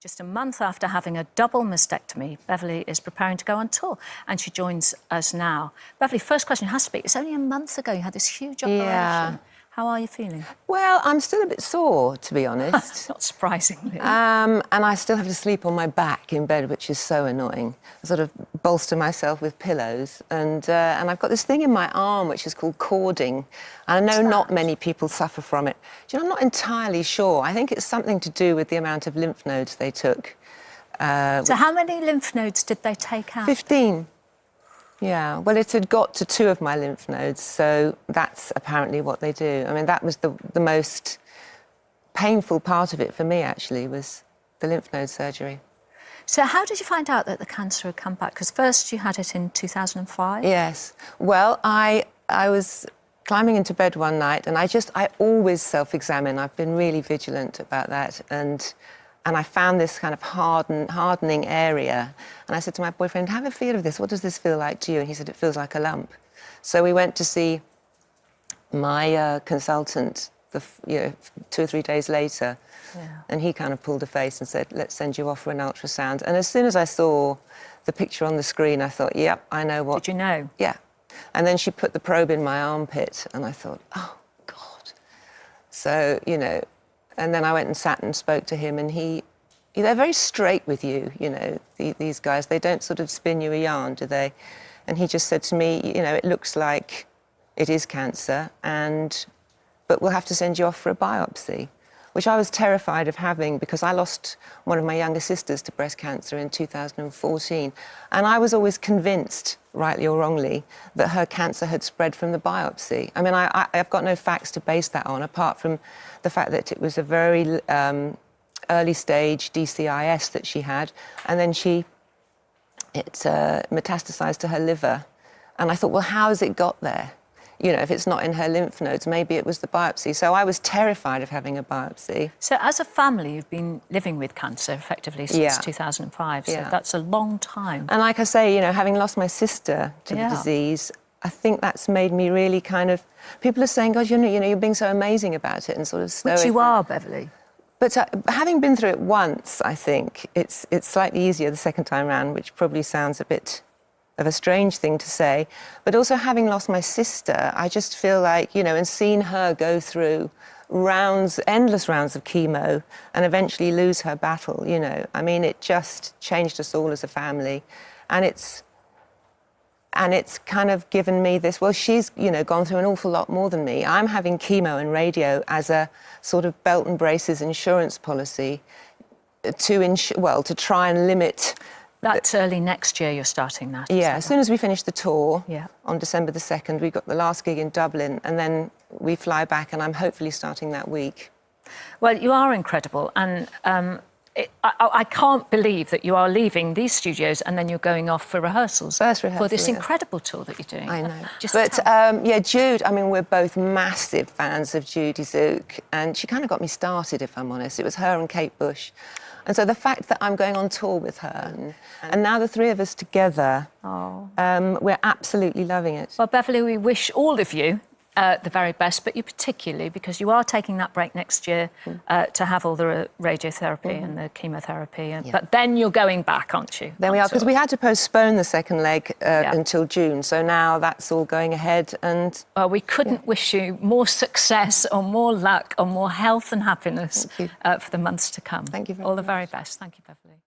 Just a month after having a double mastectomy, Beverley is preparing to go on tour, and she joins us now. Beverley, first question has to be, it's only a month ago you had this huge operation. Yeah. How are you feeling? Well, I'm still a bit sore, to be honest. Not surprisingly. And I still have to sleep on my back in bed, which is so annoying. I sort of bolster myself with pillows. And I've got this thing in my arm, which is called cording. And I know not many people suffer from it. Do you know, I'm not entirely sure. I think it's something to do with the amount of lymph nodes they took. So how many lymph nodes did they take out? 15. Yeah, well, it had got to 2 of my lymph nodes, so that's apparently what they do. I mean, that was the most painful part of it for me, actually, was the lymph node surgery. So how did you find out that the cancer had come back? Because first you had it in 2005. Yes. Well, I was climbing into bed one night, and I always self-examine. I've been really vigilant about that, and I found this kind of hardening area. And I said to my boyfriend, have a feel of this. What does this feel like to you? And he said, it feels like a lump. So we went to see my consultant 2 or 3 days later. Yeah. And he kind of pulled a face and said, let's send you off for an ultrasound. And as soon as I saw the picture on the screen, I thought, yep, I know what. Did you know? Yeah. And then she put the probe in my armpit, and I thought, oh, God. So, you know, and then I went and sat and spoke to him, and they're very straight with you, you know, these guys. They don't sort of spin you a yarn, do they? And he just said to me, you know, it looks like it is cancer, but we'll have to send you off for a biopsy, which I was terrified of having because I lost one of my younger sisters to breast cancer in 2014. And I was always convinced, rightly or wrongly, that her cancer had spread from the biopsy. I mean, I've got no facts to base that on, apart from the fact that it was a very early stage DCIS that she had, and then it metastasized to her liver. And I thought, well, how has it got there? You know, if it's not in her lymph nodes, maybe it was the biopsy. So I was terrified of having a biopsy. So as a family, you've been living with cancer effectively since 2005, so that's a long time. And like I say, you know, having lost my sister to the disease, I think that's made me really kind of... People are saying, God, you know, you're being so amazing about it and sort of stoic. Which you are, Beverley. But having been through it once, I think, it's slightly easier the second time round, which probably sounds a bit of a strange thing to say. But also having lost my sister, I just feel like, you know, and seeing her go through endless rounds of chemo and eventually lose her battle, you know, I mean, it just changed us all as a family. And it's kind of given me this, well, she's, you know, gone through an awful lot more than me. I'm having chemo and radio as a sort of belt and braces insurance policy to try and limit... That's early next year you're starting that. Yeah, as soon as we finish the tour on December the 2nd, we've got the last gig in Dublin, and then we fly back, and I'm hopefully starting that week. Well, you are incredible, and I can't believe that you are leaving these studios and then you're going off for rehearsals. First rehearsal, for this incredible tour that you're doing. I know. Yeah, Jude, I mean, we're both massive fans of Judy Zook, and she kind of got me started, if I'm honest. It was her and Kate Bush. And so the fact that I'm going on tour with her, and now the 3 of us together, we're absolutely loving it. Well, Beverley, we wish all of you the very best, but you particularly, because you are taking that break next year to have all the radiotherapy and the chemotherapy. But then you're going back, aren't you? There we are, because we had to postpone the second leg until June, so now that's all going ahead. And well, we couldn't wish you more success or more luck or more health and happiness for the months to come. Thank you very much. All the very best. Thank you, Beverley.